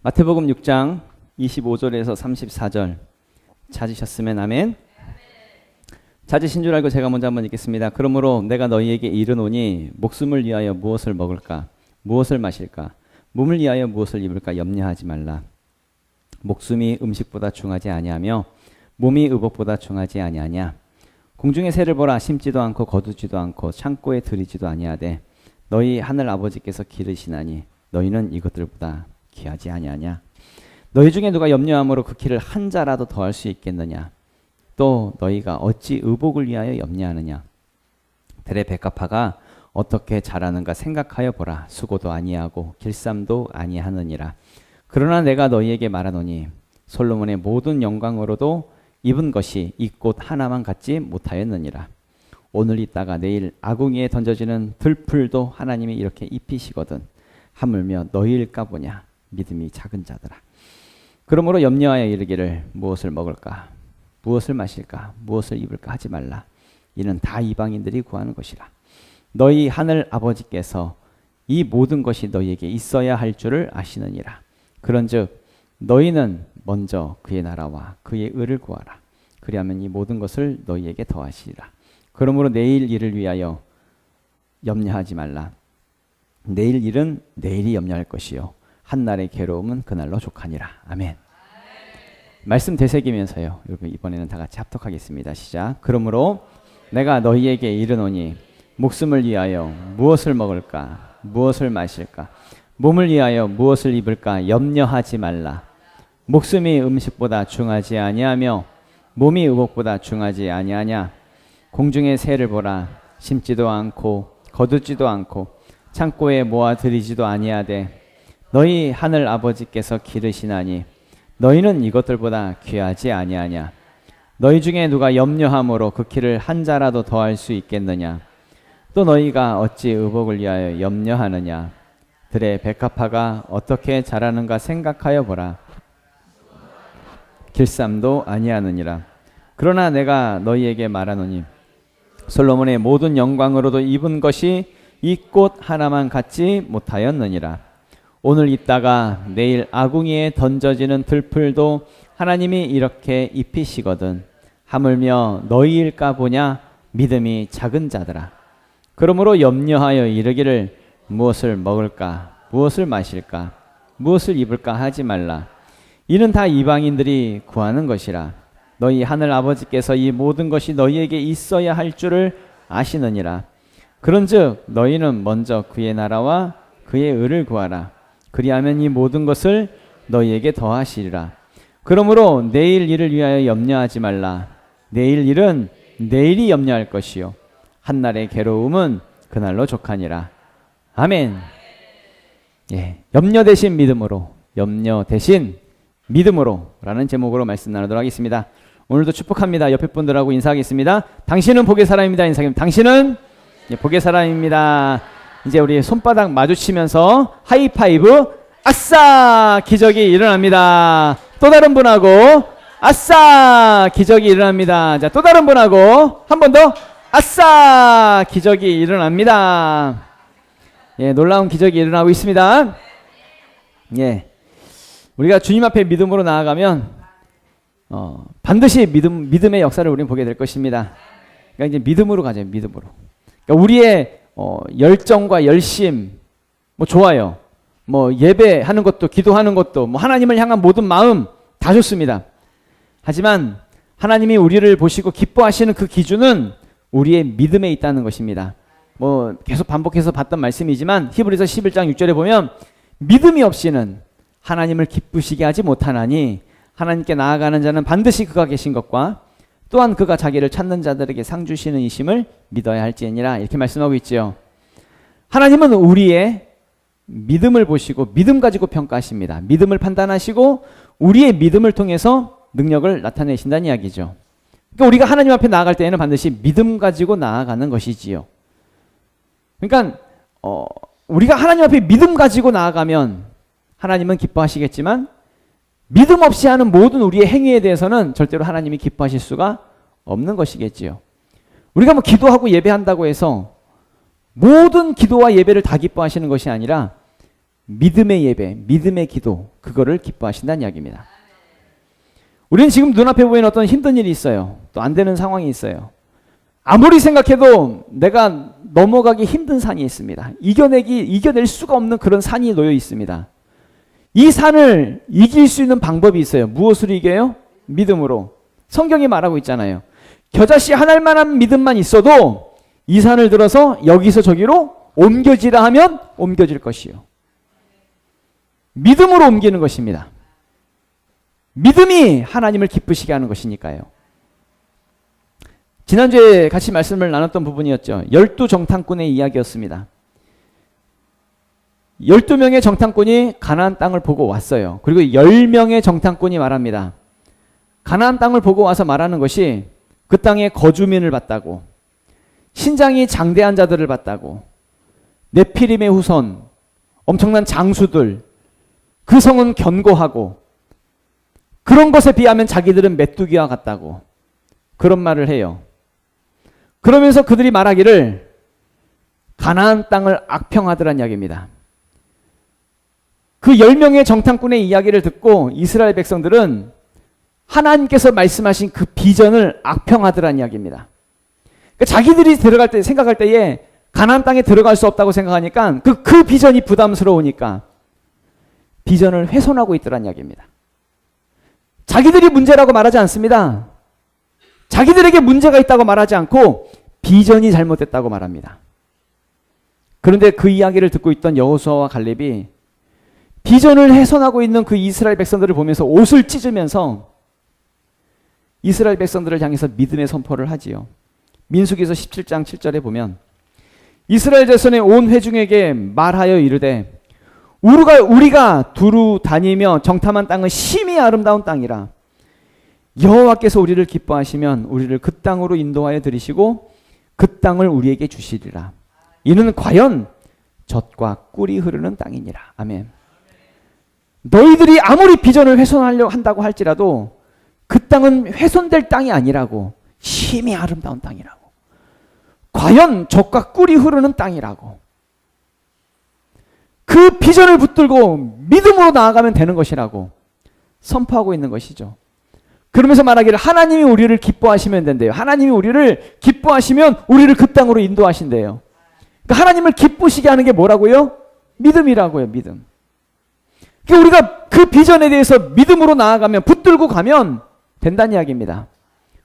마태복음 6장 25절에서 34절 찾으셨으면 아멘. 찾으신 줄 알고 제가 먼저 한번 읽겠습니다. 그러므로 내가 너희에게 이르노니 목숨을 위하여 무엇을 먹을까 무엇을 마실까 몸을 위하여 무엇을 입을까 염려하지 말라. 목숨이 음식보다 중하지 아니하며 몸이 의복보다 중하지 아니하냐. 공중의 새를 보라. 심지도 않고 거두지도 않고 창고에 들이지도 아니하되 너희 하늘 아버지께서 기르시나니 너희는 이것들보다 귀하지 아니하냐. 너희 중에 누가 염려함으로 그 키를 한 자라도 더할 수 있겠느냐. 또 너희가 어찌 의복을 위하여 염려하느냐. 들의 백합화가 어떻게 자라는가 생각하여 보라. 수고도 아니하고 길쌈도 아니하느니라. 그러나 내가 너희에게 말하노니 솔로몬의 모든 영광으로도 입은 것이 이 꽃 하나만 갖지 못하였느니라. 오늘 있다가 내일 아궁이에 던져지는 들풀도 하나님이 이렇게 입히시거든 하물며 너희일까 보냐. 믿음이 작은 자들아. 그러므로 염려하여 이르기를 무엇을 먹을까 무엇을 마실까 무엇을 입을까 하지 말라. 이는 다 이방인들이 구하는 것이라. 너희 하늘 아버지께서 이 모든 것이 너희에게 있어야 할 줄을 아시느니라. 그런즉 너희는 먼저 그의 나라와 그의 의를 구하라. 그리하면 이 모든 것을 너희에게 더하시리라. 그러므로 내일 일을 위하여 염려하지 말라. 내일 일은 내일이 염려할 것이요 한날의 괴로움은 그날로 족하니라. 아멘. 말씀 되새기면서요. 여러분 이번에는 다 같이 합독하겠습니다. 시작. 그러므로 내가 너희에게 이르노니 목숨을 위하여 무엇을 먹을까 무엇을 마실까 몸을 위하여 무엇을 입을까 염려하지 말라. 목숨이 음식보다 중하지 아니하며 몸이 의복보다 중하지 아니하냐. 공중의 새를 보라. 심지도 않고 거두지도 않고 창고에 모아 들이지도 아니하되 너희 하늘 아버지께서 기르시나니 너희는 이것들보다 귀하지 아니하냐. 너희 중에 누가 염려함으로 그 키를 한 자라도 더할 수 있겠느냐. 또 너희가 어찌 의복을 위하여 염려하느냐. 들의 백합화가 어떻게 자라는가 생각하여 보라. 길쌈도 아니하느니라. 그러나 내가 너희에게 말하노니 솔로몬의 모든 영광으로도 입은 것이 이 꽃 하나만 갖지 못하였느니라. 오늘 있다가 내일 아궁이에 던져지는 들풀도 하나님이 이렇게 입히시거든 하물며 너희일까 보냐. 믿음이 작은 자들아. 그러므로 염려하여 이르기를 무엇을 먹을까 무엇을 마실까 무엇을 입을까 하지 말라. 이는 다 이방인들이 구하는 것이라. 너희 하늘 아버지께서 이 모든 것이 너희에게 있어야 할 줄을 아시느니라. 그런즉 너희는 먼저 그의 나라와 그의 의를 구하라. 그리하면 이 모든 것을 너희에게 더하시리라. 그러므로 내일 일을 위하여 염려하지 말라. 내일 일은 내일이 염려할 것이요 한날의 괴로움은 그날로 족하니라. 아멘. 예, 염려 대신 믿음으로 염려 대신 믿음으로 라는 제목으로 말씀 나누도록 하겠습니다. 오늘도 축복합니다. 옆에 분들하고 인사하겠습니다. 당신은 복의 사람입니다. 인사하겠습니다. 당신은 복의 사람입니다. 이제 우리 손바닥 마주치면서 하이파이브. 아싸 기적이 일어납니다. 또 다른 분하고 아싸 기적이 일어납니다. 자, 또 다른 분하고 한 번 더 아싸 기적이 일어납니다. 예, 놀라운 기적이 일어나고 있습니다. 예, 우리가 주님 앞에 믿음으로 나아가면 반드시 믿음의 역사를 우리는 보게 될 것입니다. 그러니까 이제 믿음으로 가자. 믿음으로. 그러니까 우리의 열정과 열심 뭐 좋아요. 뭐 예배하는 것도 기도하는 것도 뭐 하나님을 향한 모든 마음 다 좋습니다. 하지만 하나님이 우리를 보시고 기뻐하시는 그 기준은 우리의 믿음에 있다는 것입니다. 뭐 계속 반복해서 봤던 말씀이지만 히브리서 11장 6절에 보면 믿음이 없이는 하나님을 기쁘시게 하지 못하나니 하나님께 나아가는 자는 반드시 그가 계신 것과 또한 그가 자기를 찾는 자들에게 상 주시는 이심을 믿어야 할지니라. 이렇게 말씀하고 있지요. 하나님은 우리의 믿음을 보시고 믿음 가지고 평가하십니다. 믿음을 판단하시고 우리의 믿음을 통해서 능력을 나타내신다는 이야기죠. 그러니까 우리가 하나님 앞에 나아갈 때에는 반드시 믿음 가지고 나아가는 것이지요. 그러니까 우리가 하나님 앞에 믿음 가지고 나아가면 하나님은 기뻐하시겠지만 믿음 없이 하는 모든 우리의 행위에 대해서는 절대로 하나님이 기뻐하실 수가 없는 것이겠지요. 우리가 뭐 기도하고 예배한다고 해서 모든 기도와 예배를 다 기뻐하시는 것이 아니라 믿음의 예배, 믿음의 기도, 그거를 기뻐하신다는 이야기입니다. 우리는 지금 눈앞에 보이는 어떤 힘든 일이 있어요. 또 안 되는 상황이 있어요. 아무리 생각해도 내가 넘어가기 힘든 산이 있습니다. 이겨낼 수가 없는 그런 산이 놓여 있습니다. 이 산을 이길 수 있는 방법이 있어요. 무엇으로 이겨요? 믿음으로. 성경이 말하고 있잖아요. 겨자씨 하나만한 믿음만 있어도 이 산을 들어서 여기서 저기로 옮겨지라 하면 옮겨질 것이요. 믿음으로 옮기는 것입니다. 믿음이 하나님을 기쁘시게 하는 것이니까요. 지난주에 같이 말씀을 나눴던 부분이었죠. 12정탐꾼의 이야기였습니다. 12명의 정탐꾼이 가나안 땅을 보고 왔어요. 그리고 10명의 정탐꾼이 말합니다. 가나안 땅을 보고 와서 말하는 것이 그 땅의 거주민을 봤다고, 신장이 장대한 자들을 봤다고, 네피림의 후손, 엄청난 장수들, 그 성은 견고하고 그런 것에 비하면 자기들은 메뚜기와 같다고 그런 말을 해요. 그러면서 그들이 말하기를 가나안 땅을 악평하더란 이야기입니다. 그 10명의 정탐꾼의 이야기를 듣고 이스라엘 백성들은 하나님께서 말씀하신 그 비전을 악평하더란 이야기입니다. 그러니까 자기들이 들어갈 때, 생각할 때에 가나안 땅에 들어갈 수 없다고 생각하니까 그 비전이 부담스러우니까 비전을 훼손하고 있더란 이야기입니다. 자기들이 문제라고 말하지 않습니다. 자기들에게 문제가 있다고 말하지 않고 비전이 잘못됐다고 말합니다. 그런데 그 이야기를 듣고 있던 여호수아와 갈렙이 비전을 훼손하고 있는 그 이스라엘 백성들을 보면서 옷을 찢으면서 이스라엘 백성들을 향해서 믿음의 선포를 하지요. 민수기서 17장 7절에 보면 이스라엘 자손의 온 회중에게 말하여 이르되 우리가 두루 다니며 정탐한 땅은 심히 아름다운 땅이라. 여호와께서 우리를 기뻐하시면 우리를 그 땅으로 인도하여 들이시고 그 땅을 우리에게 주시리라. 이는 과연 젖과 꿀이 흐르는 땅이니라. 아멘. 너희들이 아무리 비전을 훼손하려 한다고 할지라도 그 땅은 훼손될 땅이 아니라고. 심히 아름다운 땅이라고. 과연 젖과 꿀이 흐르는 땅이라고. 그 비전을 붙들고 믿음으로 나아가면 되는 것이라고 선포하고 있는 것이죠. 그러면서 말하기를 하나님이 우리를 기뻐하시면 된대요. 하나님이 우리를 기뻐하시면 우리를 그 땅으로 인도하신대요. 그러니까 하나님을 기쁘시게 하는 게 뭐라고요? 믿음이라고요. 믿음. 그러니까 우리가 그 비전에 대해서 믿음으로 나아가면, 붙들고 가면 된다는 이야기입니다.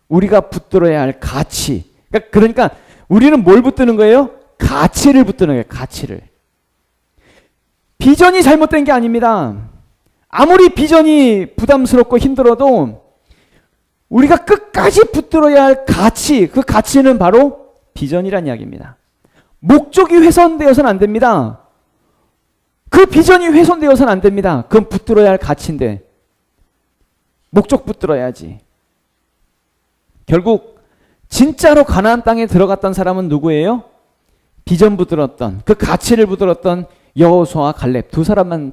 우리가 붙들어야 할 가치. 그러니까 우리는 뭘 붙드는 거예요? 가치를 붙드는 거예요. 가치를. 비전이 잘못된 게 아닙니다. 아무리 비전이 부담스럽고 힘들어도 우리가 끝까지 붙들어야 할 가치, 그 가치는 바로 비전이란 이야기입니다. 목적이 훼손되어서는 안 됩니다. 그 비전이 훼손되어서는 안 됩니다. 그건 붙들어야 할 가치인데 목적 붙들어야지. 결국 진짜로 가나안 땅에 들어갔던 사람은 누구예요? 비전 붙들었던, 그 가치를 붙들었던 여호수아와 갈렙 두 사람만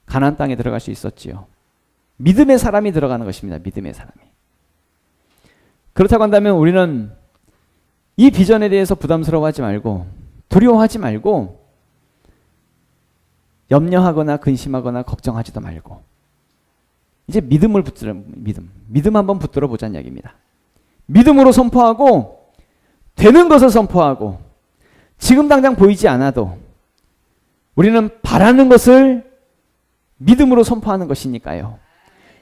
가나안 땅에 들어갈 수 있었지요. 믿음의 사람이 들어가는 것입니다. 믿음의 사람이. 그렇다고 한다면 우리는 이 비전에 대해서 부담스러워하지 말고, 두려워하지 말고, 염려하거나 근심하거나 걱정하지도 말고 이제 믿음을 붙들어, 믿음 한번 붙들어 보자는 이야기입니다. 믿음으로 선포하고, 되는 것을 선포하고, 지금 당장 보이지 않아도 우리는 바라는 것을 믿음으로 선포하는 것이니까요.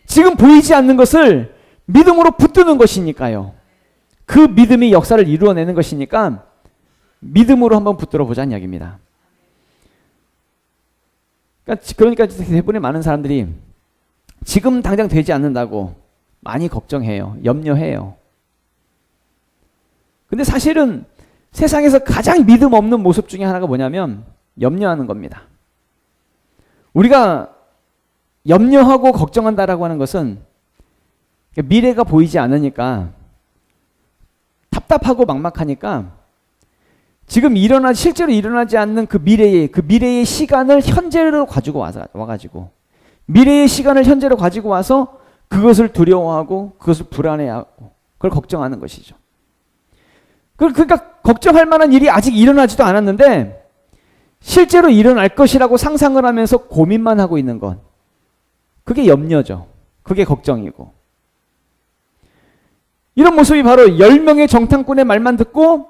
지금 보이지 않는 것을 믿음으로 붙드는 것이니까요. 그 믿음이 역사를 이루어내는 것이니까 믿음으로 한번 붙들어 보자는 이야기입니다. 그러니까 대부분의 많은 사람들이 지금 당장 되지 않는다고 많이 걱정해요. 염려해요. 근데 사실은 세상에서 가장 믿음 없는 모습 중에 하나가 뭐냐면 염려하는 겁니다. 우리가 염려하고 걱정한다라고 하는 것은 미래가 보이지 않으니까, 답답하고 막막하니까 지금 실제로 일어나지 않는 그 미래의 시간을 현재로 가지고 와가지고, 미래의 시간을 현재로 가지고 와서 그것을 두려워하고 그것을 불안해하고 그걸 걱정하는 것이죠. 그러니까 걱정할 만한 일이 아직 일어나지도 않았는데 실제로 일어날 것이라고 상상을 하면서 고민만 하고 있는 것. 그게 염려죠. 그게 걱정이고. 이런 모습이 바로 10명의 정탐꾼의 말만 듣고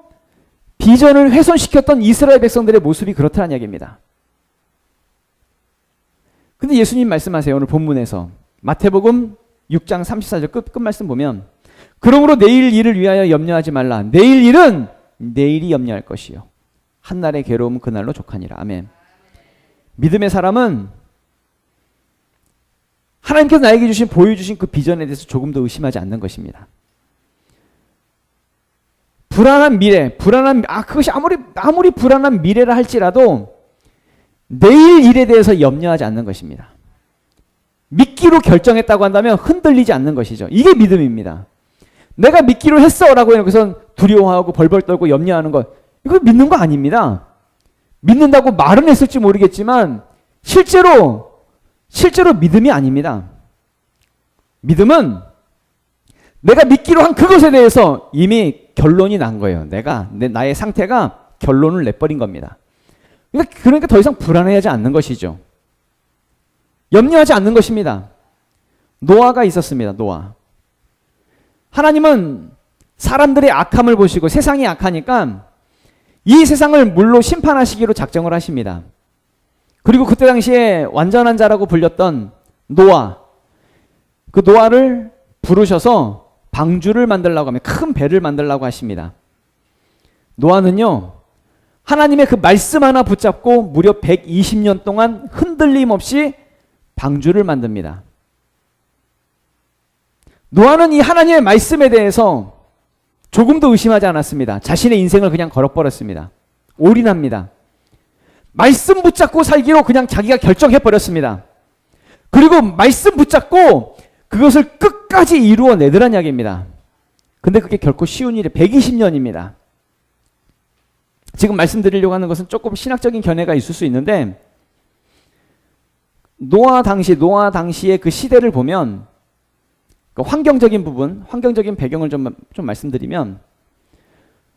비전을 훼손시켰던 이스라엘 백성들의 모습이 그렇다는 이야기입니다. 근데 예수님 말씀하세요. 오늘 본문에서 마태복음 6장 34절 끝 말씀 보면 그러므로 내일 일을 위하여 염려하지 말라. 내일 일은 내일이 염려할 것이요 한날의 괴로움은 그날로 족하니라. 아멘. 믿음의 사람은 하나님께서 나에게 보여주신 그 비전에 대해서 조금 더 의심하지 않는 것입니다. 불안한 미래, 그것이 아무리 불안한 미래라 할지라도 내일 일에 대해서 염려하지 않는 것입니다. 믿기로 결정했다고 한다면 흔들리지 않는 것이죠. 이게 믿음입니다. 내가 믿기로 했어라고 해서 두려워하고 벌벌 떨고 염려하는 것, 이거 믿는 거 아닙니다. 믿는다고 말은 했을지 모르겠지만 실제로 믿음이 아닙니다. 믿음은 내가 믿기로 한 그것에 대해서 이미 결론이 난 거예요. 나의 상태가 결론을 내버린 겁니다. 그러니까 더 이상 불안해하지 않는 것이죠. 염려하지 않는 것입니다. 노아가 있었습니다. 노아. 하나님은 사람들의 악함을 보시고 세상이 악하니까 이 세상을 물로 심판하시기로 작정을 하십니다. 그리고 그때 당시에 완전한 자라고 불렸던 노아, 그 노아를 부르셔서 방주를 만들라고 하면 큰 배를 만들라고 하십니다. 노아는요, 하나님의 그 말씀 하나 붙잡고 무려 120년 동안 흔들림 없이 방주를 만듭니다. 노아는 이 하나님의 말씀에 대해서 조금도 의심하지 않았습니다. 자신의 인생을 그냥 걸어버렸습니다. 올인합니다. 말씀 붙잡고 살기로 그냥 자기가 결정해버렸습니다. 그리고 말씀 붙잡고 그것을 끝까지 이루어내더란 이야기입니다. 근데 그게 결코 쉬운 일이 120년입니다. 지금 말씀드리려고 하는 것은 조금 신학적인 견해가 있을 수 있는데 노아 당시의 그 시대를 보면 그 환경적인 부분, 환경적인 배경을 좀 말씀드리면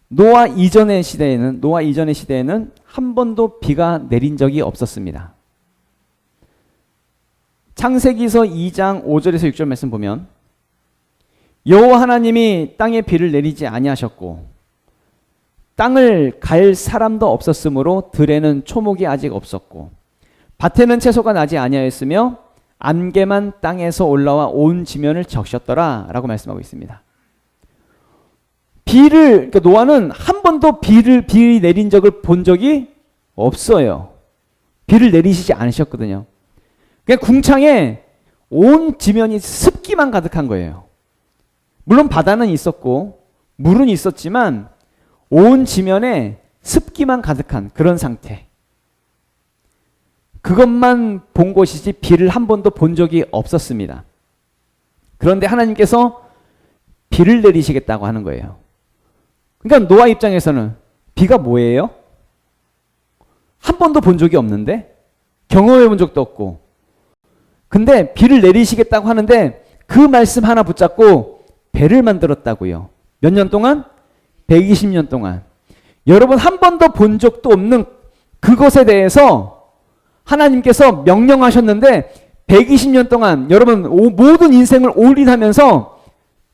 노아 이전의 시대에는 한 번도 비가 내린 적이 없었습니다. 창세기서 2장 5절에서 6절 말씀 보면 여호와 하나님이 땅에 비를 내리지 아니하셨고 땅을 갈 사람도 없었으므로 들에는 초목이 아직 없었고 밭에는 채소가 나지 아니하였으며 안개만 땅에서 올라와 온 지면을 적셨더라 라고 말씀하고 있습니다. 그러니까 노아는 한 번도 비 내린 적을 본 적이 없어요. 비를 내리시지 않으셨거든요. 그냥 궁창에 온 지면이 습기만 가득한 거예요. 물론 바다는 있었고 물은 있었지만 온 지면에 습기만 가득한 그런 상태. 그것만 본 것이지 비를 한 번도 본 적이 없었습니다. 그런데 하나님께서 비를 내리시겠다고 하는 거예요. 그러니까 노아 입장에서는 비가 뭐예요? 한 번도 본 적이 없는데 경험해 본 적도 없고 근데 비를 내리시겠다고 하는데 그 말씀 하나 붙잡고 배를 만들었다고요. 몇 년 동안? 120년 동안. 여러분 한 번도 본 적도 없는 그것에 대해서 하나님께서 명령하셨는데 120년 동안 여러분 모든 인생을 올인하면서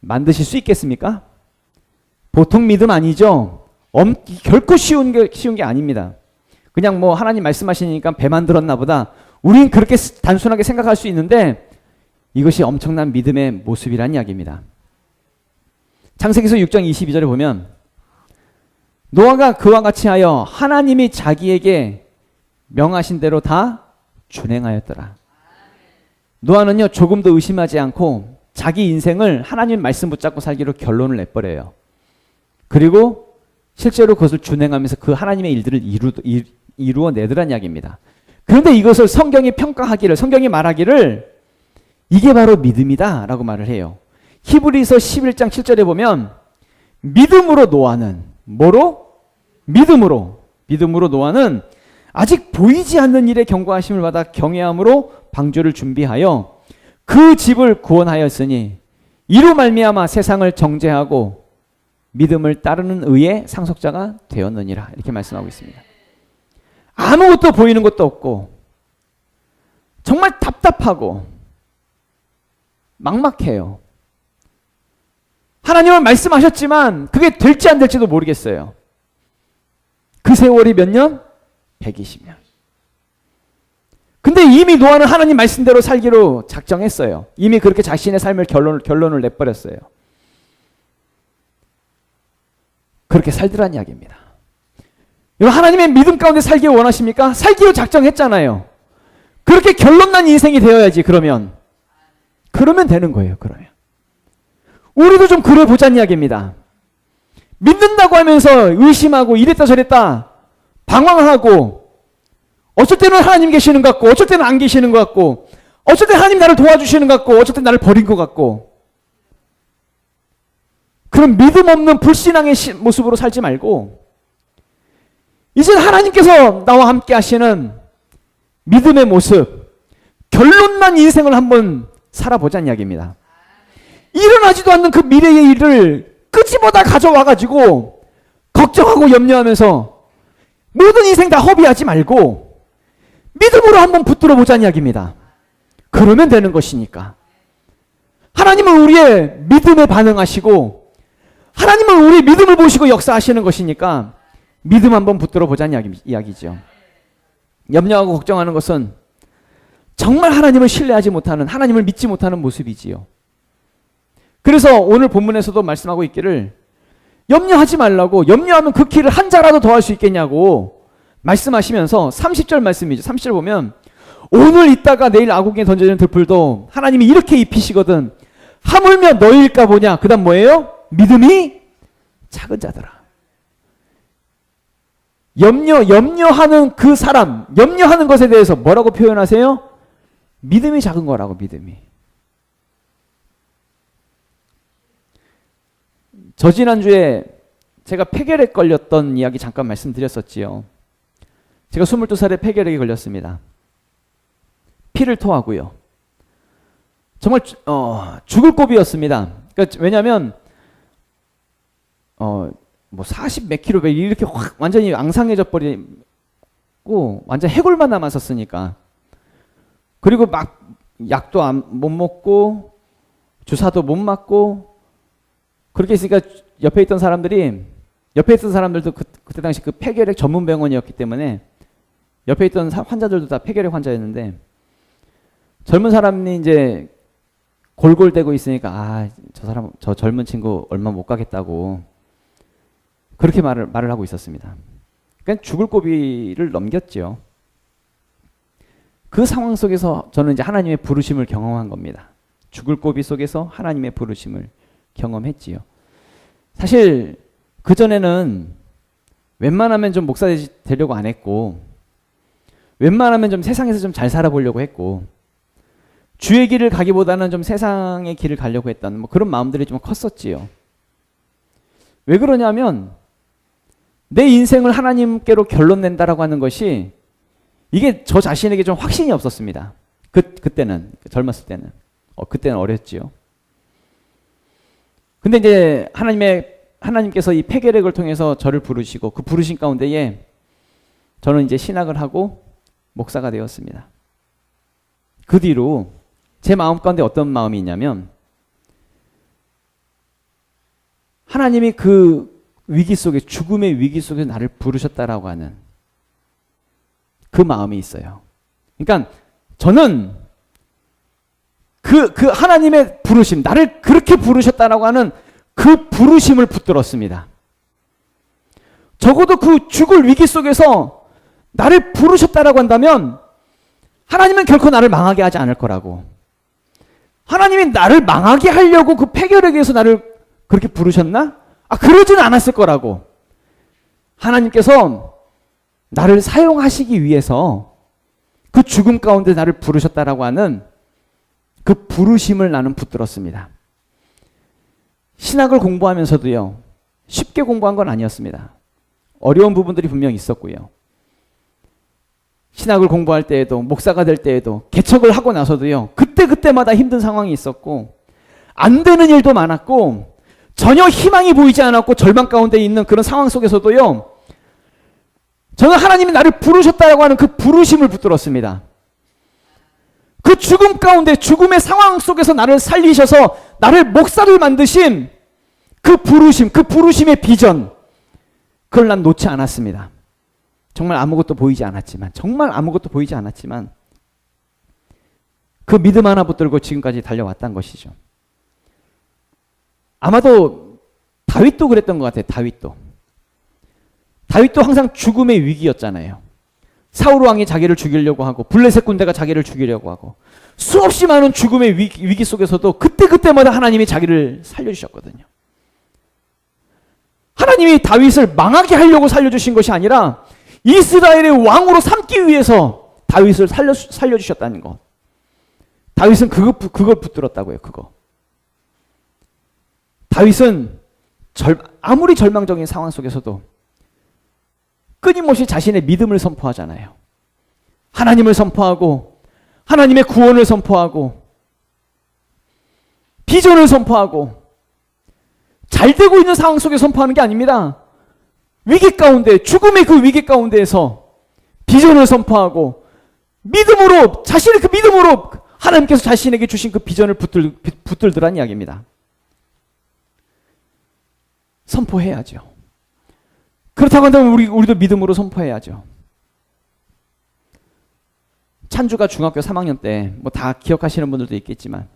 만드실 수 있겠습니까? 보통 믿음 아니죠. 결코 쉬운 게 아닙니다. 그냥 뭐 하나님 말씀하시니까 배 만들었나 보다. 우린 그렇게 단순하게 생각할 수 있는데 이것이 엄청난 믿음의 모습이라는 이야기입니다. 창세기서 6장 22절에 보면 노아가 그와 같이 하여 하나님이 자기에게 명하신 대로 다 준행하였더라. 노아는요 조금도 의심하지 않고 자기 인생을 하나님 말씀 붙잡고 살기로 결론을 내버려요. 그리고 실제로 그것을 준행하면서 그 하나님의 일들을 이루어내더란 이야기입니다. 그런데 이것을 성경이 말하기를 이게 바로 믿음이다 라고 말을 해요. 히브리서 11장 7절에 보면 믿음으로 노아는 믿음으로 노아는 아직 보이지 않는 일에 경고하심을 받아 경외함으로 방주를 준비하여 그 집을 구원하였으니 이로 말미암아 세상을 정죄하고 믿음을 따르는 의의 상속자가 되었느니라 이렇게 말씀하고 있습니다. 아무것도 보이는 것도 없고 정말 답답하고 막막해요. 하나님은 말씀하셨지만 그게 될지 안 될지도 모르겠어요. 그 세월이 몇 년? 120년. 근데 이미 노아는 하나님 말씀대로 살기로 작정했어요. 이미 그렇게 자신의 삶을 결론을 내버렸어요. 그렇게 살더란 이야기입니다. 여러분, 하나님의 믿음 가운데 살기 원하십니까? 살기로 작정했잖아요. 그렇게 결론난 인생이 되어야지. 그러면 되는 거예요. 그러면 우리도 좀 그래 보자는 이야기입니다. 믿는다고 하면서 의심하고 이랬다 저랬다 방황하고, 어쩔 때는 하나님 계시는 것 같고 어쩔 때는 안 계시는 것 같고, 어쩔 때는 하나님 나를 도와주시는 것 같고 어쩔 때는 나를 버린 것 같고, 그런 믿음 없는 불신앙의 모습으로 살지 말고 이제 하나님께서 나와 함께 하시는 믿음의 모습, 결론난 인생을 한번 살아보자는 이야기입니다. 일어나지도 않는 그 미래의 일을 끄집어다 가져와가지고 걱정하고 염려하면서 모든 인생 다 허비하지 말고 믿음으로 한번 붙들어 보자는 이야기입니다. 그러면 되는 것이니까. 하나님은 우리의 믿음에 반응하시고 하나님은 우리의 믿음을 보시고 역사하시는 것이니까 믿음 한번 붙들어 보자는 이야기죠. 염려하고 걱정하는 것은 정말 하나님을 신뢰하지 못하는, 하나님을 믿지 못하는 모습이지요. 그래서 오늘 본문에서도 말씀하고 있기를 염려하지 말라고, 염려하면 그 길을 한 자라도 더 할 수 있겠냐고 말씀하시면서 30절 말씀이죠. 30절 보면 오늘 있다가 내일 아궁이에 던져지는 들풀도 하나님이 이렇게 입히시거든 하물며 너희일까 보냐. 그 다음 뭐예요? 믿음이 작은 자들아. 염려하는 그 사람, 염려하는 것에 대해서 뭐라고 표현하세요? 믿음이 작은 거라고. 믿음이. 저 지난주에 제가 폐결핵 걸렸던 이야기 잠깐 말씀드렸었지요. 제가 22살에 폐결핵이 걸렸습니다. 피를 토하고요. 정말 죽을 고비였습니다. 그러니까 왜냐하면 뭐 40 몇 킬로 이렇게 확 완전히 앙상해져 버리고 완전 해골만 남았었으니까. 그리고 막 약도 못 먹고 주사도 못 맞고 그렇게 있으니까 옆에 있던 사람들도 그때 당시 그 폐결핵 전문 병원이었기 때문에 옆에 있던 환자들도 다 폐결핵 환자였는데, 젊은 사람이 이제 골골대고 있으니까 저 젊은 친구 얼마 못 가겠다고 그렇게 말을 하고 있었습니다. 그러니까 죽을 고비를 넘겼죠. 그 상황 속에서 저는 이제 하나님의 부르심을 경험한 겁니다. 죽을 고비 속에서 하나님의 부르심을 경험했지요. 사실 그전에는 웬만하면 좀 목사 되려고 안 했고, 웬만하면 좀 세상에서 좀 잘 살아보려고 했고, 주의 길을 가기보다는 좀 세상의 길을 가려고 했던 뭐 그런 마음들이 좀 컸었지요. 왜 그러냐면 내 인생을 하나님께로 결론 낸다라고 하는 것이 이게 저 자신에게 좀 확신이 없었습니다. 그때는 젊었을 때는 그때는 어렸지요. 근데 이제 하나님께서 이 폐결핵을 통해서 저를 부르시고 그 부르신 가운데에 저는 이제 신학을 하고 목사가 되었습니다. 그 뒤로 제 마음 가운데 어떤 마음이 있냐면 하나님이 그 위기 속에, 죽음의 위기 속에 나를 부르셨다라고 하는 그 마음이 있어요. 그러니까 저는 그 하나님의 부르심, 나를 그렇게 부르셨다라고 하는 그 부르심을 붙들었습니다. 적어도 그 죽을 위기 속에서 나를 부르셨다라고 한다면 하나님은 결코 나를 망하게 하지 않을 거라고. 하나님이 나를 망하게 하려고 그 폐결핵에서 나를 그렇게 부르셨나? 그러지는 않았을 거라고. 하나님께서 나를 사용하시기 위해서 그 죽음 가운데 나를 부르셨다라고 하는 그 부르심을 나는 붙들었습니다. 신학을 공부하면서도요, 쉽게 공부한 건 아니었습니다. 어려운 부분들이 분명히 있었고요. 신학을 공부할 때에도, 목사가 될 때에도, 개척을 하고 나서도요, 그때마다 힘든 상황이 있었고, 안 되는 일도 많았고, 전혀 희망이 보이지 않았고, 절망 가운데 있는 그런 상황 속에서도요, 저는 하나님이 나를 부르셨다고 하는 그 부르심을 붙들었습니다. 그 죽음 가운데 죽음의 상황 속에서 나를 살리셔서 나를 목사를 만드신 그 부르심, 그 부르심의 비전, 그걸 난 놓지 않았습니다. 정말 아무것도 보이지 않았지만, 정말 아무것도 보이지 않았지만 그 믿음 하나 붙들고 지금까지 달려왔다는 것이죠. 아마도 다윗도 그랬던 것 같아요. 다윗도 항상 죽음의 위기였잖아요. 사울 왕이 자기를 죽이려고 하고 블레셋 군대가 자기를 죽이려고 하고 수없이 많은 죽음의 위기 속에서도 그때마다 하나님이 자기를 살려주셨거든요. 하나님이 다윗을 망하게 하려고 살려주신 것이 아니라 이스라엘의 왕으로 삼기 위해서 다윗을 살려주셨다는 것. 다윗은 그걸 붙들었다고요. 그거. 다윗은 아무리 절망적인 상황 속에서도 끊임없이 자신의 믿음을 선포하잖아요. 하나님을 선포하고 하나님의 구원을 선포하고 비전을 선포하고 잘 되고 있는 상황 속에 선포하는 게 아닙니다. 위기 가운데, 죽음의 그 위기 가운데에서 비전을 선포하고 믿음으로, 자신의 그 믿음으로 하나님께서 자신에게 주신 그 비전을 붙들더란 이야기입니다. 선포해야죠. 그렇다고 한다면 우리도 믿음으로 선포해야죠. 찬주가 중학교 3학년 때, 뭐 다 기억하시는 분들도 있겠지만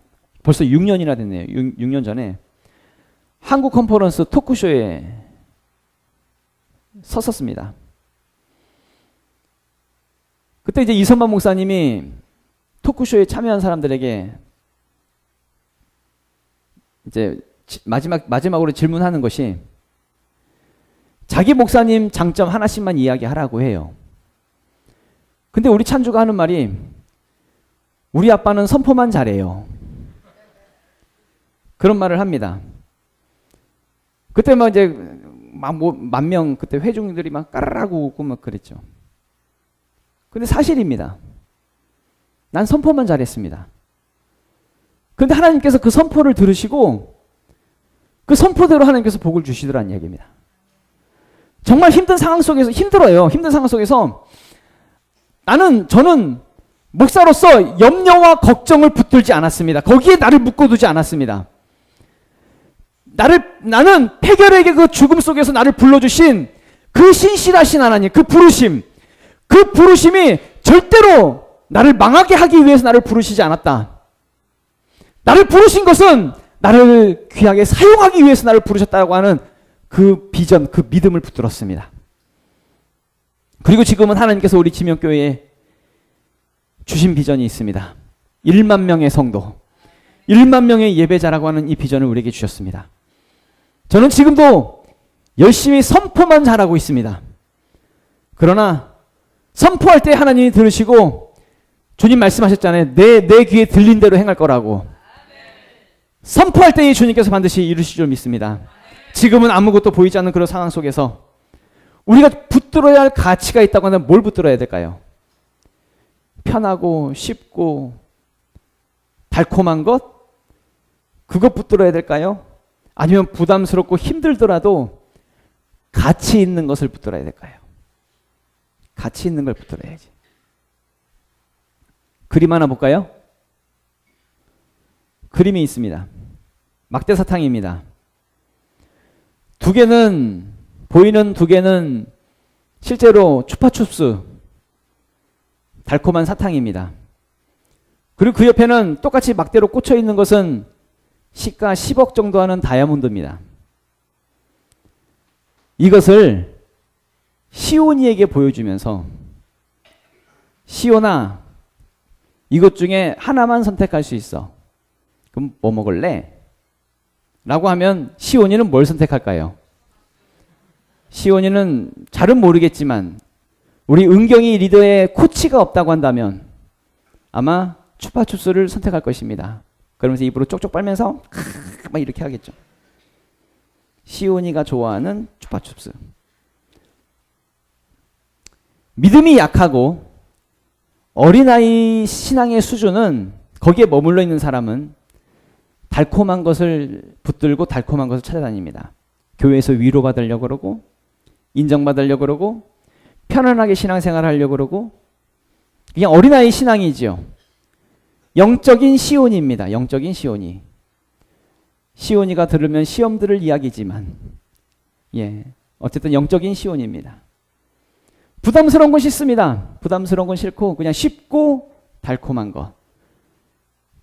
벌써 6년이나 됐네요. 6년 전에 한국 컨퍼런스 토크쇼에 섰었습니다. 그때 이제 이선만 목사님이 토크쇼에 참여한 사람들에게 이제 마지막으로 질문하는 것이 자기 목사님 장점 하나씩만 이야기하라고 해요. 근데 우리 찬주가 하는 말이 우리 아빠는 선포만 잘해요. 그런 말을 합니다. 그때 막 이제 만 명 그때 회중들이 막 까르라고 웃고 막 그랬죠. 근데 사실입니다. 난 선포만 잘했습니다. 근데 하나님께서 그 선포를 들으시고 그 선포대로 하나님께서 복을 주시더라는 이야기입니다. 정말 힘든 상황 속에서, 힘들어요. 힘든 상황 속에서 저는 목사로서 염려와 걱정을 붙들지 않았습니다. 거기에 나를 묶어두지 않았습니다. 나는 폐결에게 그 죽음 속에서 나를 불러주신 그 신실하신 하나님, 그 부르심이 절대로 나를 망하게 하기 위해서 나를 부르시지 않았다. 나를 부르신 것은 나를 귀하게 사용하기 위해서 나를 부르셨다고 하는 그 비전, 그 믿음을 붙들었습니다. 그리고 지금은 하나님께서 우리 지명교회에 주신 비전이 있습니다. 1만 명의 성도, 1만 명의 예배자라고 하는 이 비전을 우리에게 주셨습니다. 저는 지금도 열심히 선포만 잘하고 있습니다. 그러나 선포할 때 하나님이 들으시고 주님 말씀하셨잖아요. 내 귀에 들린 대로 행할 거라고. 선포할 때 주님께서 반드시 이루실 줄 믿습니다. 지금은 아무것도 보이지 않는 그런 상황 속에서 우리가 붙들어야 할 가치가 있다고 하면 뭘 붙들어야 될까요? 편하고 쉽고 달콤한 것? 그것 붙들어야 될까요? 아니면 부담스럽고 힘들더라도 가치 있는 것을 붙들어야 될까요? 가치 있는 걸 붙들어야지. 그림 하나 볼까요? 그림이 있습니다. 막대사탕입니다. 보이는 두 개는 실제로 추파춥스, 달콤한 사탕입니다. 그리고 그 옆에는 똑같이 막대로 꽂혀 있는 것은 시가 10억 정도 하는 다이아몬드입니다. 이것을 시온이에게 보여주면서 시온아, 이것 중에 하나만 선택할 수 있어. 그럼 뭐 먹을래? 라고 하면 시온이는 뭘 선택할까요? 시온이는 잘은 모르겠지만 우리 은경이 리더의 코치가 없다고 한다면 아마 추파춥스를 선택할 것입니다. 그러면서 입으로 쪽쪽 빨면서 막 이렇게 하겠죠. 시온이가 좋아하는 추파춥스. 믿음이 약하고 어린아이 신앙의 수준은 거기에 머물러 있는 사람은 달콤한 것을 붙들고 달콤한 것을 찾아다닙니다. 교회에서 위로받으려고 그러고 인정받으려고 그러고 편안하게 신앙생활 하려고 그러고 그냥 어린아이 신앙이죠. 영적인 시온이입니다. 영적인 시온이. 시온이가 들으면 시험 들을 이야기지만 어쨌든 영적인 시온입니다. 부담스러운 건 싫습니다. 부담스러운 건 싫고 그냥 쉽고 달콤한 것.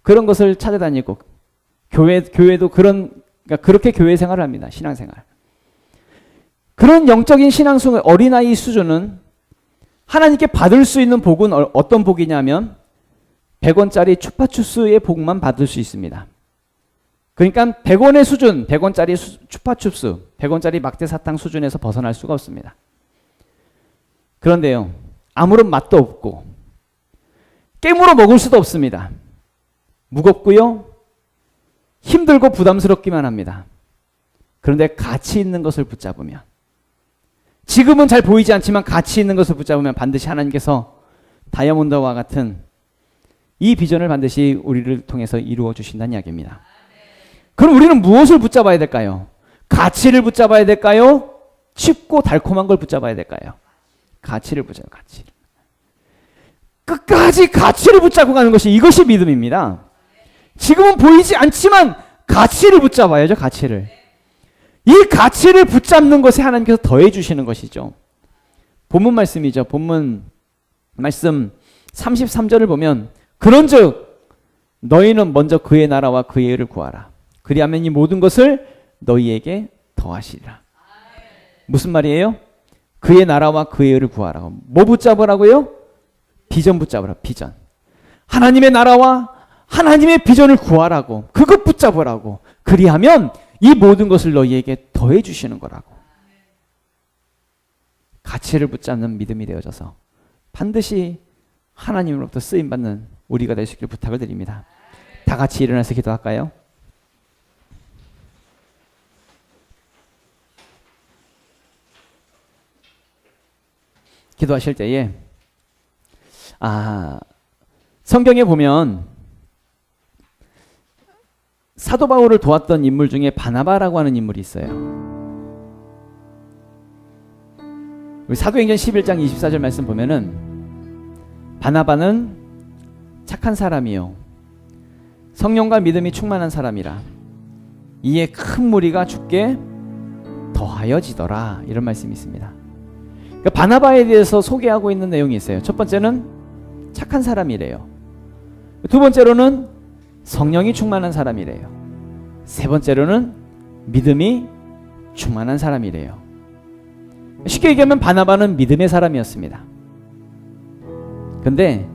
그런 것을 찾아다니고 교회도 그러니까 그렇게 교회 생활을 합니다. 신앙생활. 그런 영적인 신앙생활 어린아이 수준은 하나님께 받을 수 있는 복은 어떤 복이냐면 100원짜리 추파춥스의 복만 받을 수 있습니다. 그러니까 100원의 수준, 100원짜리 추파춥스, 100원짜리 막대사탕 수준에서 벗어날 수가 없습니다. 그런데요, 아무런 맛도 없고 깨물어 먹을 수도 없습니다. 무겁고요, 힘들고 부담스럽기만 합니다. 그런데 가치 있는 것을 붙잡으면, 지금은 잘 보이지 않지만 가치 있는 것을 붙잡으면 반드시 하나님께서 다이아몬드와 같은 이 비전을 반드시 우리를 통해서 이루어 주신다는 이야기입니다. 그럼 우리는 무엇을 붙잡아야 될까요? 가치를 붙잡아야 될까요? 쉽고 달콤한 걸 붙잡아야 될까요? 가치를 붙잡아요. 가치. 끝까지 가치를 붙잡고 가는 것이 이것이 믿음입니다. 지금은 보이지 않지만 가치를 붙잡아야죠. 가치를. 이 가치를 붙잡는 것에 하나님께서 더해 주시는 것이죠. 본문 말씀이죠. 본문 말씀 33절을 보면 그런즉 너희는 먼저 그의 나라와 그의 의를 구하라. 그리하면 이 모든 것을 너희에게 더하시리라. 무슨 말이에요? 그의 나라와 그의 의를 구하라. 뭐 붙잡으라고요? 비전 붙잡으라. 비전. 하나님의 나라와 하나님의 비전을 구하라고. 그것 붙잡으라고. 그리하면 이 모든 것을 너희에게 더해 주시는 거라고. 가치를 붙잡는 믿음이 되어져서 반드시 하나님으로부터 쓰임받는 우리가 될 수 있기를 부탁을 드립니다. 다 같이 일어나서 기도할까요? 기도하실 때에 성경에 보면 사도 바울을 도왔던 인물 중에 바나바라고 하는 인물이 있어요. 우리 사도행전 11장 24절 말씀 보면은 바나바는 착한 사람이요 성령과 믿음이 충만한 사람이라 이에 큰 무리가 죽게 더하여지더라 이런 말씀이 있습니다. 그러니까 바나바에 대해서 소개하고 있는 내용이 있어요. 첫 번째는 착한 사람이래요. 두 번째로는 성령이 충만한 사람이래요. 세 번째로는 믿음이 충만한 사람이래요. 쉽게 얘기하면 바나바는 믿음의 사람이었습니다. 근데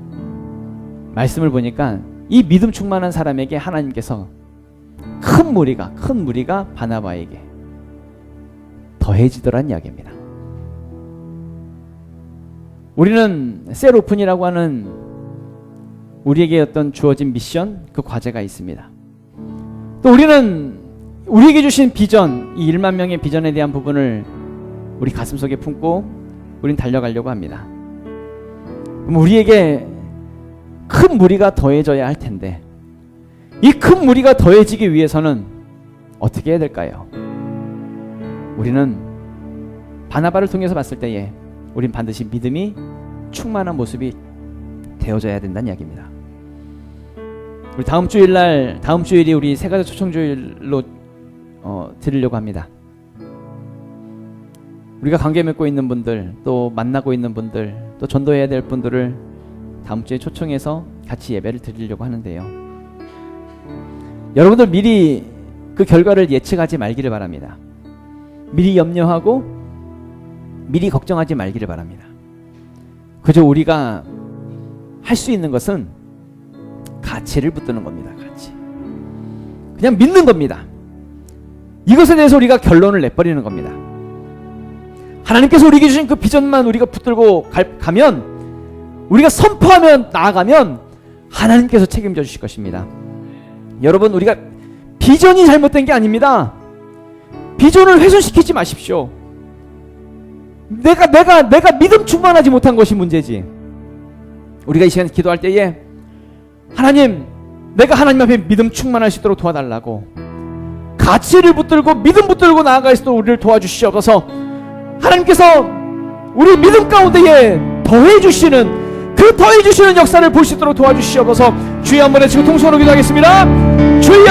말씀을 보니까 이 믿음 충만한 사람에게 하나님께서 큰 무리가 바나바에게 더해지더란 이야기입니다. 우리는 셀오픈이라고 하는 우리에게 어떤 주어진 미션, 그 과제가 있습니다. 또 우리는 우리에게 주신 비전, 이 1만 명의 비전에 대한 부분을 우리 가슴속에 품고 우린 달려가려고 합니다. 그럼 우리에게 큰 무리가 더해져야 할 텐데 이 큰 무리가 더해지기 위해서는 어떻게 해야 될까요? 우리는 바나바를 통해서 봤을 때에 우린 반드시 믿음이 충만한 모습이 되어져야 된다는 이야기입니다. 우리 다음 주일이 우리 새가족 초청주일로 드리려고 합니다. 우리가 관계 맺고 있는 분들, 또 만나고 있는 분들, 또 전도해야 될 분들을 다음 주에 초청해서 같이 예배를 드리려고 하는데요. 여러분들 미리 그 결과를 예측하지 말기를 바랍니다. 미리 염려하고 미리 걱정하지 말기를 바랍니다. 그저 우리가 할 수 있는 것은 가치를 붙드는 겁니다. 가치. 그냥 믿는 겁니다. 이것에 대해서 우리가 결론을 내버리는 겁니다. 하나님께서 우리에게 주신 그 비전만 우리가 붙들고 가면, 우리가 선포하며 나아가면 하나님께서 책임져 주실 것입니다. 여러분, 우리가 비전이 잘못된 게 아닙니다. 비전을 훼손시키지 마십시오. 내가 믿음 충만하지 못한 것이 문제지. 우리가 이 시간에 기도할 때에 하나님, 내가 하나님 앞에 믿음 충만할 수 있도록 도와달라고, 가치를 붙들고 믿음 붙들고 나아갈 수 있도록 우리를 도와주시옵소서. 하나님께서 우리 믿음 가운데에 더해주시는 그 더해주시는 역사를 볼 수 있도록 도와주시옵소서. 주의 한번 외치고 통성으로 기도하겠습니다. 주여